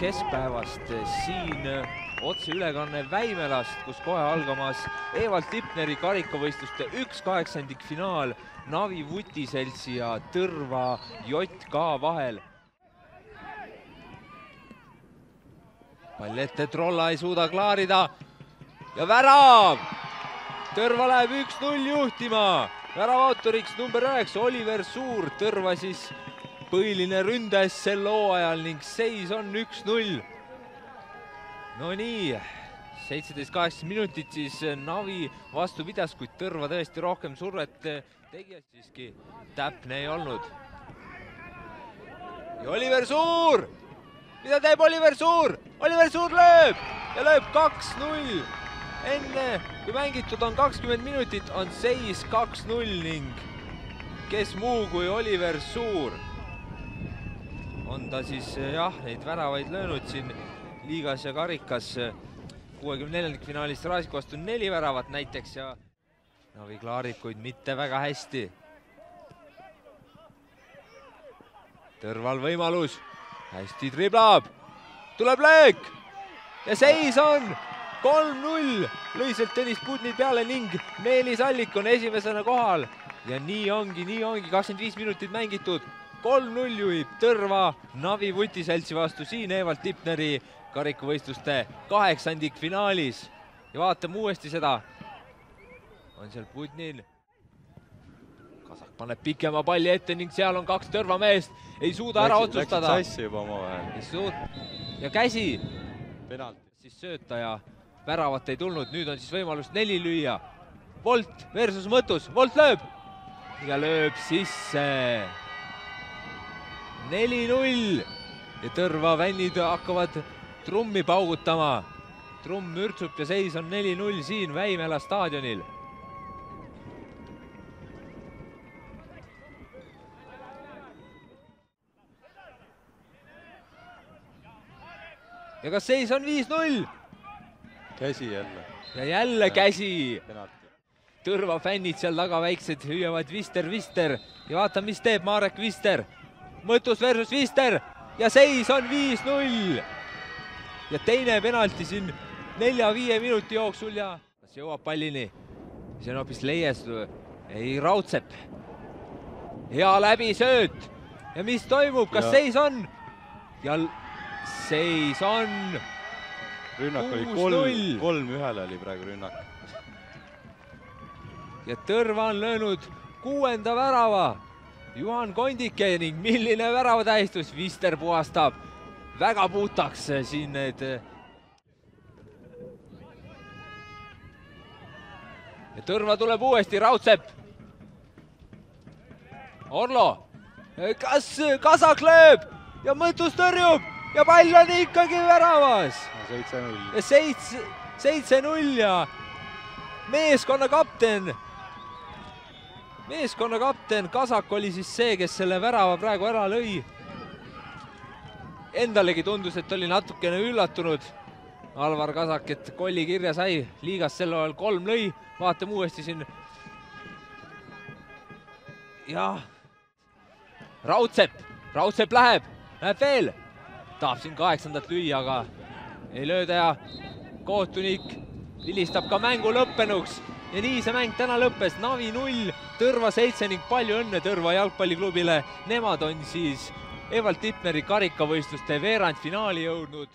keskpäevast siin otseülekanne Väimelast, kus kohe algamas Evald Tipneri karikavõistluste 1/8 finaal Navi Vutiseltsi ja Tõrva JK vahel. Pall ette, Trolla ei suuda klaarida ja värav! Tõrva läheb 1-0 juhtima. Väravautoriks number 9 Oliver Suur, Tõrva siis põhiline ründaja sel hooajal ning seis on 1-0. No nii, 17-18 minutit siis Navi vastu pidas, kuid Tõrva tõesti rohkem survet tegi, siiski täpne ei olnud. Ja Oliver Suur! Mida teeb Oliver Suur? Oliver Suur lööb ja lööb 2-0. Enne kui mängitud on 20 minutit, on seis 2-0 ning kes muu kui Oliver Suur. On ta siis jah, neid väravaid löönud siin liigas ja karikas 64. finaalist Raasiku vastu 4 väravat näiteks ja Navi klaarib, kuid mitte väga hästi. Tõrval võimalus, hästi driblab, tuleb löök ja seis on 3-0. Lõiselt Tõnis Budni peale ning Meelis Allik on esimesena kohal ja nii ongi 25 minutit mängitud. 3-0 juhib Tõrva Navi Vutiseltsi vastu siin Evald Tipneri karikavõistluste 8. finaalis. Ja vaatame uuesti seda. On seal Budnil. Kasak paneb pikema palli ette ning seal on 2 Tõrva meest. Ei suuda ära otsustada. Läksid sassi juba omavahel. Ja käsi. Penalt. Siis sööta ja väravat ei tulnud. Nüüd on siis võimalus 4 lüüa. Volt versus Mõttus. Volt lööb. Ja lööb sisse. 4-0 ja Tõrva vännid hakkavad trummi paugutama. Trumm mürtsub ja seis on 4-0 siin Väimela staadionil. Ja kas seis on 5-0? Käsi jälle. Ja jälle käsi. Penalti. Tõrva fännid seal taga väiksed hüüavad Vister ja vaata, mis teeb Marek Vister. Mõttus versus Vister ja seis on 5-0. Ja teine penalti siin 4-5 minuti jooksul ja kas jõuab pallini? See on hoopis Leies, ei Raudsepp. Hea läbisööt ja mis toimub, kas seis on? Ja seis on 6-0. Rünnak oli 3-1 oli praegu rünnak. Ja Tõrva on löönud 6. värava. Juhan Kondike ning milline väravatähistus, Vister puhastab. Väga puhtaks siin need. Ja Tõrva tuleb uuesti, Raudsepp. Orlo, kas Kasak lööb ja Mõttus tõrjub ja pall on ikkagi väravas. 7-0. Ja 7-0 ja meeskonna kapten Kasak oli siis see, kes selle värava praegu ära lõi. Endalegi tundus, et oli natukene üllatunud Alvar Kasak, et kolli kirja sai. Liigas sel ajal 3 lõi. Vaatame uuesti siin. Ja Raudsepp läheb veel. Tahab siin 8. lüüa, aga ei lööda ja kohtunik vilistab ka mängu lõppenuks. Ja nii see mäng täna lõppes. Navi 0, Tõrva 7 ning palju õnne Tõrva jalgpalliklubile. Nemad on siis Evald Tipneri karikavõistluste veerandfinaali jõudnud.